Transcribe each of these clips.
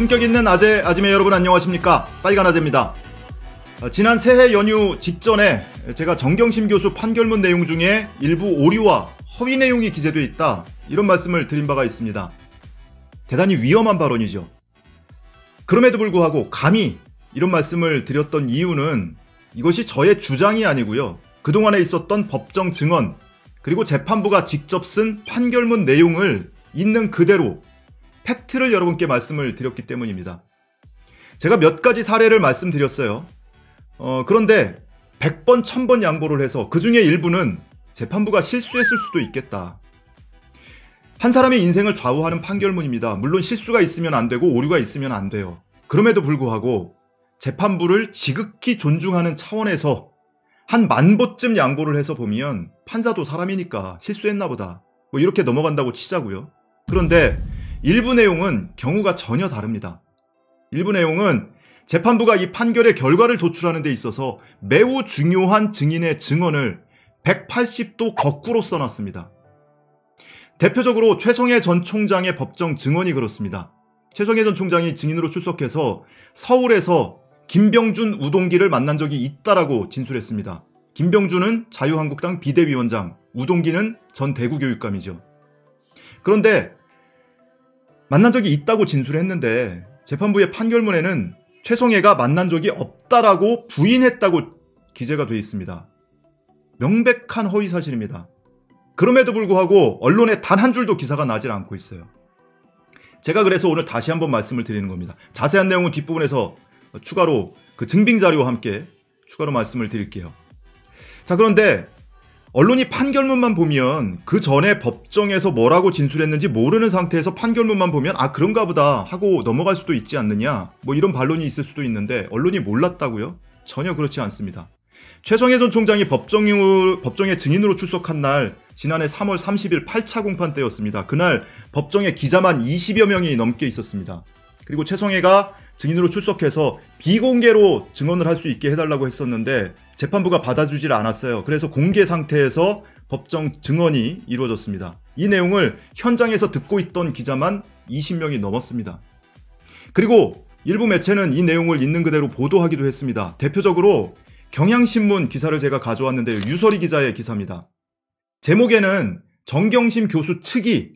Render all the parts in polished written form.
품격 있는 아재, 아지매 여러분 안녕하십니까? 빨간 아재입니다. 지난 새해 연휴 직전에 제가 정경심 교수 판결문 내용 중에 일부 오류와 허위 내용이 기재되어 있다, 이런 말씀을 드린 바가 있습니다. 대단히 위험한 발언이죠. 그럼에도 불구하고 감히 이런 말씀을 드렸던 이유는 이것이 저의 주장이 아니고요, 그동안에 있었던 법정 증언 그리고 재판부가 직접 쓴 판결문 내용을 있는 그대로 팩트를 여러분께 말씀을 드렸기 때문입니다. 제가 몇 가지 사례를 말씀드렸어요. 그런데 100번, 1000번 양보를 해서 그 중에 일부는 재판부가 실수했을 수도 있겠다. 한 사람의 인생을 좌우하는 판결문입니다. 물론 실수가 있으면 안 되고 오류가 있으면 안 돼요. 그럼에도 불구하고 재판부를 지극히 존중하는 차원에서 한 1000보쯤 양보를 해서 보면 판사도 사람이니까 실수했나 보다, 뭐 이렇게 넘어간다고 치자고요. 그런데 일부 내용은 경우가 전혀 다릅니다. 일부 내용은 재판부가 이 판결의 결과를 도출하는 데 있어서 매우 중요한 증인의 증언을 180도 거꾸로 써놨습니다. 대표적으로 최성해 전 총장의 법정 증언이 그렇습니다. 최성해 전 총장이 증인으로 출석해서 서울에서 김병준 우동기를 만난 적이 있다라고 진술했습니다. 김병준은 자유한국당 비대위원장, 우동기는 전 대구교육감이죠. 그런데 만난 적이 있다고 진술했는데 재판부의 판결문에는 최성해가 만난 적이 없다라고 부인했다고 기재가 되어 있습니다. 명백한 허위사실입니다. 그럼에도 불구하고 언론에 단 한 줄도 기사가 나질 않고 있어요. 제가 그래서 오늘 다시 한번 말씀을 드리는 겁니다. 자세한 내용은 뒷부분에서 추가로 그 증빙자료와 함께 추가로 말씀을 드릴게요. 자, 그런데 언론이 판결문만 보면 그 전에 법정에서 뭐라고 진술했는지 모르는 상태에서 판결문만 보면 아, 그런가 보다 하고 넘어갈 수도 있지 않느냐, 뭐 이런 반론이 있을 수도 있는데 언론이 몰랐다고요? 전혀 그렇지 않습니다. 최성해 전 총장이 법정에 증인으로 출석한 날, 지난해 3월 30일 8차 공판 때였습니다. 그날 법정에 기자만 20여 명이 넘게 있었습니다. 그리고 최성해가 증인으로 출석해서 비공개로 증언을 할 수 있게 해달라고 했었는데 재판부가 받아주질 않았어요. 그래서 공개 상태에서 법정 증언이 이루어졌습니다. 이 내용을 현장에서 듣고 있던 기자만 20명이 넘었습니다. 그리고 일부 매체는 이 내용을 있는 그대로 보도하기도 했습니다. 대표적으로 경향신문 기사를 제가 가져왔는데요. 유설이 기자의 기사입니다. 제목에는 정경심 교수 측이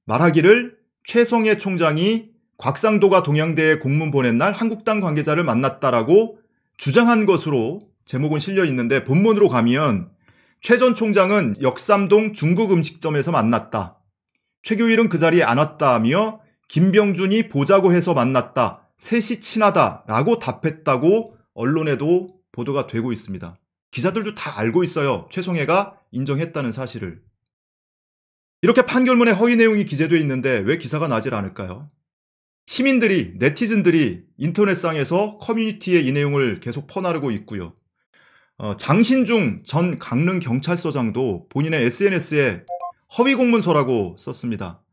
말하기를 최성해 총장이 곽상도가 동양대에 공문 보낸 날 한국당 관계자를 만났다라고 주장한 것으로 제목은 실려 있는데 본문으로 가면 최 전 총장은 역삼동 중국 음식점에서 만났다. 최규일은 그 자리에 안 왔다며 김병준이 보자고 해서 만났다. 셋이 친하다라고 답했다고 언론에도 보도가 되고 있습니다. 기자들도 다 알고 있어요. 최성해가 인정했다는 사실을. 이렇게 판결문에 허위 내용이 기재되어 있는데 왜 기사가 나질 않을까요? 시민들이, 네티즌들이 인터넷상에서 커뮤니티에 이 내용을 계속 퍼나르고 있고요. 장신중 전 강릉경찰서장도 본인의 SNS에 허위 공문서라고 썼습니다.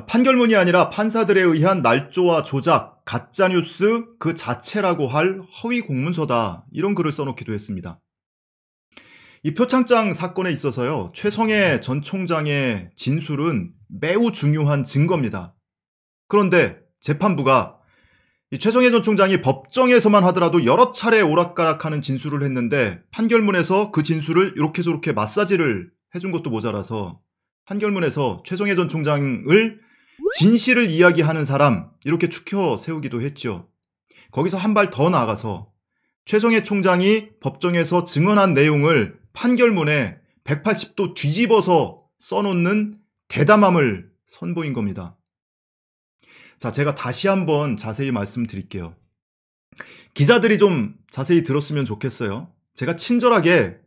판결문이 아니라 판사들에 의한 날조와 조작, 가짜뉴스 그 자체라고 할 허위 공문서다, 이런 글을 써놓기도 했습니다. 이 표창장 사건에 있어서요, 최성해 전 총장의 진술은 매우 중요한 증거입니다. 그런데 재판부가 이 최성해 전 총장이 법정에서만 하더라도 여러 차례 오락가락하는 진술을 했는데 판결문에서 그 진술을 이렇게 저렇게 마사지를 해준 것도 모자라서 판결문에서 최성해 전 총장을 진실을 이야기하는 사람, 이렇게 추켜 세우기도 했죠. 거기서 한 발 더 나아가서 최성해 총장이 법정에서 증언한 내용을 판결문에 180도 뒤집어서 써놓는 대담함을 선보인 겁니다. 자, 제가 다시 한번 자세히 말씀드릴게요. 기자들이 좀 자세히 들었으면 좋겠어요. 제가 친절하게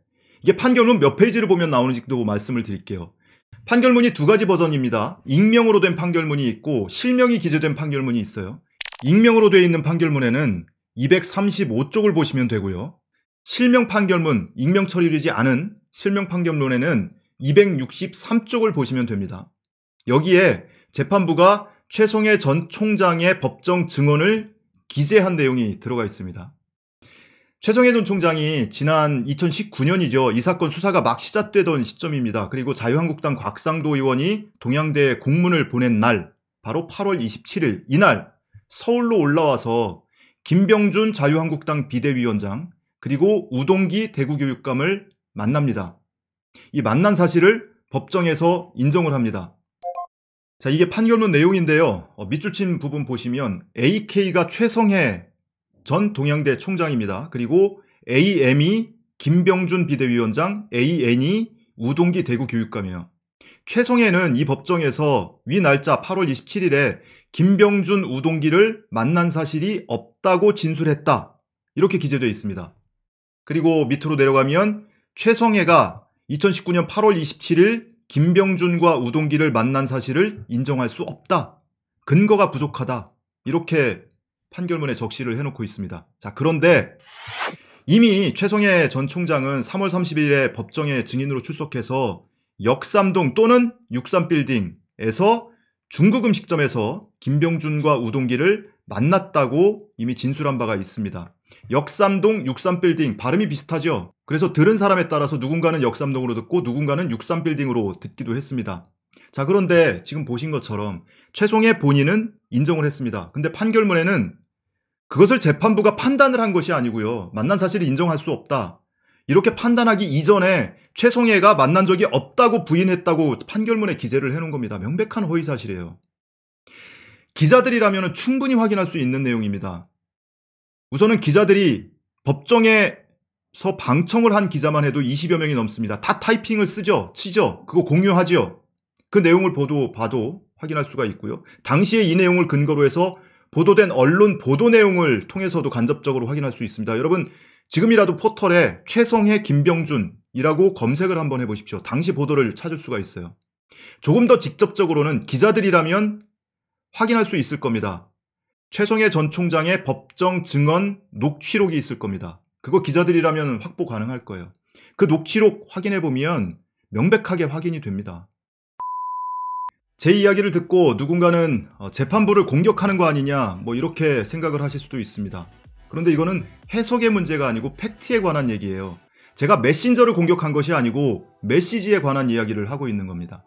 이게 판결문 몇 페이지를 보면 나오는지도 말씀을 드릴게요. 판결문이 두 가지 버전입니다. 익명으로 된 판결문이 있고 실명이 기재된 판결문이 있어요. 익명으로 되어 있는 판결문에는 235쪽을 보시면 되고요. 실명 판결문, 익명 처리되지 않은 실명 판결문에는 263쪽을 보시면 됩니다. 여기에 재판부가 최성해 전 총장의 법정 증언을 기재한 내용이 들어가 있습니다. 최성해 전 총장이 지난 2019년이죠. 이 사건 수사가 막 시작되던 시점입니다. 그리고 자유한국당 곽상도 의원이 동양대에 공문을 보낸 날, 바로 8월 27일, 이날 서울로 올라와서 김병준 자유한국당 비대위원장 그리고 우동기 대구교육감을 만납니다. 이 만난 사실을 법정에서 인정을 합니다. 자, 이게 판결문 내용인데요. 밑줄 친 부분 보시면 AK가 최성해 전 동양대 총장입니다. 그리고 AM이 김병준 비대위원장, AN이 우동기 대구교육감이에요. 최성해는 이 법정에서 위 날짜 8월 27일에 김병준, 우동기를 만난 사실이 없다고 진술했다. 이렇게 기재되어 있습니다. 그리고 밑으로 내려가면 최성해가 2019년 8월 27일 김병준과 우동기를 만난 사실을 인정할 수 없다. 근거가 부족하다. 이렇게 판결문에 적시를 해놓고 있습니다. 자, 그런데 이미 최성해 전 총장은 3월 30일에 법정에 증인으로 출석해서 역삼동 또는 63빌딩에서 중국 음식점에서 김병준과 우동기를 만났다고 이미 진술한 바가 있습니다. 역삼동, 63빌딩 발음이 비슷하죠. 그래서 들은 사람에 따라서 누군가는 역삼동으로 듣고 누군가는 63빌딩으로 듣기도 했습니다. 자, 그런데 지금 보신 것처럼 최성해 본인은 인정을 했습니다. 근데 판결문에는 그것을 재판부가 판단을 한 것이 아니고요. 만난 사실을 인정할 수 없다. 이렇게 판단하기 이전에 최성해가 만난 적이 없다고 부인했다고 판결문에 기재를 해놓은 겁니다. 명백한 허위사실이에요. 기자들이라면 충분히 확인할 수 있는 내용입니다. 우선은 기자들이 법정에서 방청을 한 기자만 해도 20여 명이 넘습니다. 다 타이핑을 쓰죠. 치죠. 그거 공유하죠. 그 내용을 봐도 확인할 수가 있고요. 당시에 이 내용을 근거로 해서 보도된 언론 보도 내용을 통해서도 간접적으로 확인할 수 있습니다. 여러분 지금이라도 포털에 최성해 김병준이라고 검색을 한번 해보십시오. 당시 보도를 찾을 수가 있어요. 조금 더 직접적으로는 기자들이라면 확인할 수 있을 겁니다. 최성해 전 총장의 법정 증언 녹취록이 있을 겁니다. 그거 기자들이라면 확보 가능할 거예요. 그 녹취록 확인해보면 명백하게 확인이 됩니다. 제 이야기를 듣고 누군가는 재판부를 공격하는 거 아니냐 뭐 이렇게 생각을 하실 수도 있습니다. 그런데 이거는 해석의 문제가 아니고 팩트에 관한 얘기예요. 제가 메신저를 공격한 것이 아니고 메시지에 관한 이야기를 하고 있는 겁니다.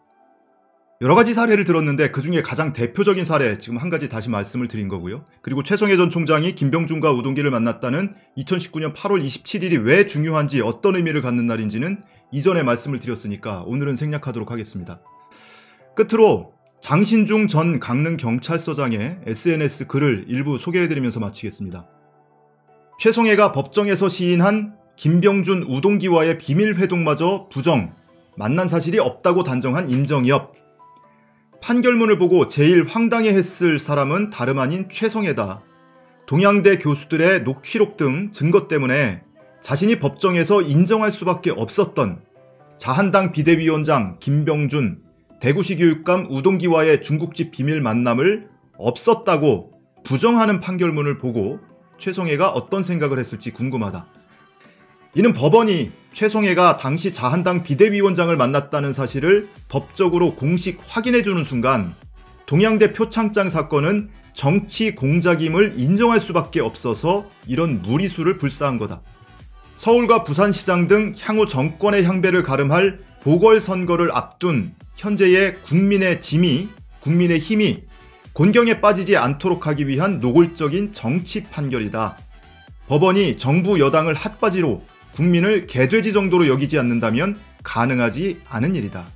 여러 가지 사례를 들었는데 그중에 가장 대표적인 사례 지금 한 가지 다시 말씀을 드린 거고요. 그리고 최성해 전 총장이 김병준과 우동기를 만났다는 2019년 8월 27일이 왜 중요한지 어떤 의미를 갖는 날인지는 이전에 말씀을 드렸으니까 오늘은 생략하도록 하겠습니다. 끝으로 장신중 전 강릉경찰서장의 SNS 글을 일부 소개해드리면서 마치겠습니다. 최성해가 법정에서 시인한 김병준, 우동기와의 비밀회동마저 부정, 만난 사실이 없다고 단정한 임정엽. 판결문을 보고 제일 황당해했을 사람은 다름 아닌 최성해다. 동양대 교수들의 녹취록 등 증거 때문에 자신이 법정에서 인정할 수밖에 없었던 자한당 비대위원장 김병준, 대구시 교육감 우동기와의 중국집 비밀 만남을 없었다고 부정하는 판결문을 보고 최성해가 어떤 생각을 했을지 궁금하다. 이는 법원이 최성해가 당시 자한당 비대위원장을 만났다는 사실을 법적으로 공식 확인해주는 순간 동양대 표창장 사건은 정치 공작임을 인정할 수밖에 없어서 이런 무리수를 불사한 거다. 서울과 부산시장 등 향후 정권의 향배를 가름할 보궐선거를 앞둔 현재의 국민의 힘이 곤경에 빠지지 않도록 하기 위한 노골적인 정치 판결이다. 법원이 정부 여당을 핫바지로 국민을 개돼지 정도로 여기지 않는다면 가능하지 않은 일이다.